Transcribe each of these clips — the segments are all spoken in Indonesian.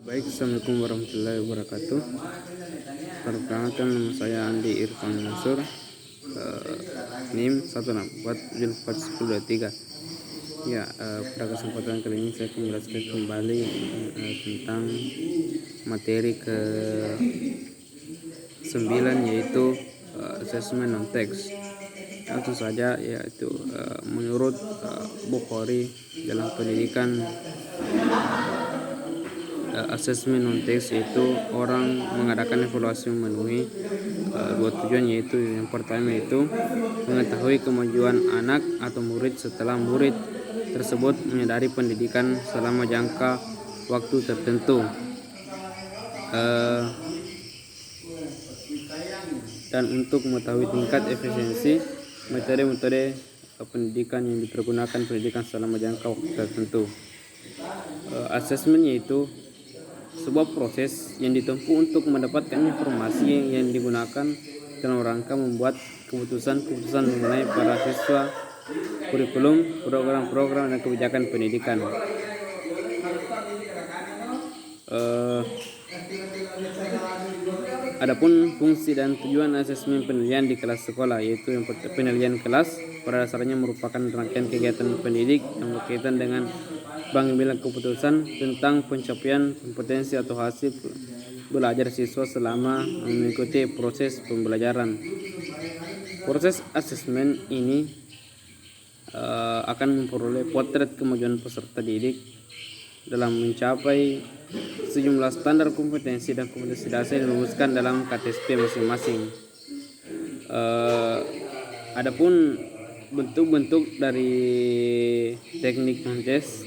Baik, Assalamualaikum warahmatullahi wabarakatuh. Perkenalkan, nama saya Andi Irfan Mansur, NIM 164741023. Ya, pada kesempatan kali ini saya akan menjelaskan kembali tentang materi ke 9, yaitu assessment non text. Langsung saja, yaitu menurut Bukhari dalam pendidikan, asesmen non text yaitu orang mengadakan evaluasi memenuhi dua tujuan, yaitu yang pertama itu mengetahui kemajuan anak atau murid setelah murid tersebut menyadari pendidikan selama jangka waktu tertentu, dan untuk mengetahui tingkat efisiensi metode-metode pendidikan yang dipergunakan pendidikan selama jangka waktu tertentu. Asesmen yaitu sebuah proses yang ditempuh untuk mendapatkan informasi yang digunakan dalam rangka membuat keputusan-keputusan mengenai para siswa, kurikulum, program-program, dan kebijakan pendidikan. Adapun fungsi dan tujuan asesmen penilaian di kelas sekolah, yaitu yang penilaian kelas pada dasarnya merupakan rangkaian kegiatan pendidik yang berkaitan dengan pengambilan keputusan tentang pencapaian kompetensi atau hasil belajar siswa selama mengikuti proses pembelajaran. Proses asesmen ini akan memperoleh potret kemajuan peserta didik dalam mencapai sejumlah standar kompetensi dan kompetensi dasar yang dirumuskan dalam KTSP masing-masing. Adapun bentuk-bentuk dari teknik non-test,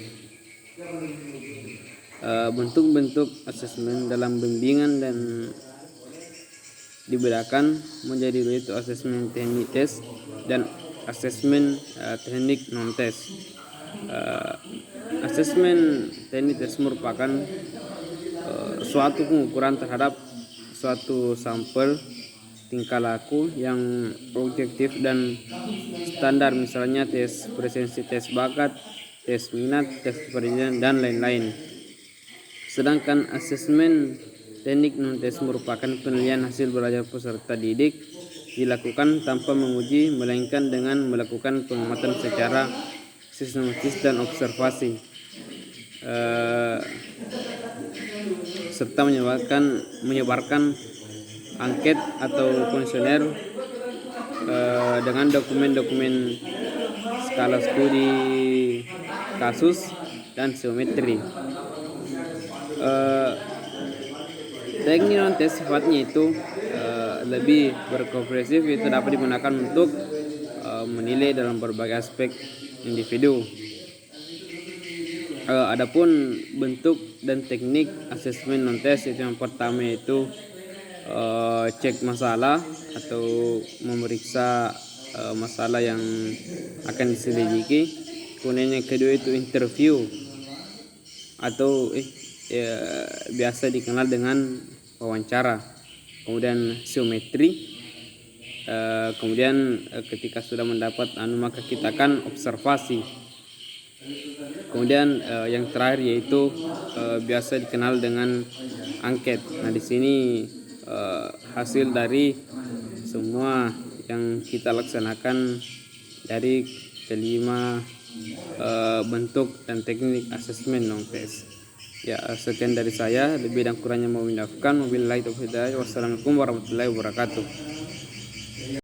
bentuk-bentuk asesmen dalam bimbingan dan dibedakan menjadi dua, yaitu asesmen teknik tes dan asesmen teknik non-tes. Asesmen teknik tes merupakan suatu pengukuran terhadap suatu sampel tingkah laku yang objektif dan standar, misalnya tes presensi, tes bakat, tes minat, tes kepribadian, dan lain-lain. Sedangkan asesmen teknik non-tes merupakan penilaian hasil belajar peserta didik dilakukan tanpa menguji, melainkan dengan melakukan pengamatan secara sistematis dan observasi, serta menyebarkan angket atau kuesioner dengan dokumen-dokumen skala studi kasus dan psikometri. Teknik non-tes sifatnya itu lebih berkomprehensif, itu dapat digunakan untuk menilai dalam berbagai aspek individu. Adapun bentuk dan teknik asesmen non-tes, itu yang pertama itu cek masalah atau memeriksa masalah yang akan diselidiki. Kemudian yang kedua itu interview atau biasa dikenal dengan wawancara. Kemudian psikometri. Kemudian ketika sudah mendapat maka kita akan observasi. Kemudian yang terakhir yaitu biasa dikenal dengan angket. Nah, di sini hasil dari semua yang kita laksanakan dari kelima bentuk dan teknik asesmen non-tes. Ya, sekian dari saya, lebih dan kurangnya mohon maafkan. Wabillahi taufiq hidayah. Wassalamualaikum warahmatullahi wabarakatuh.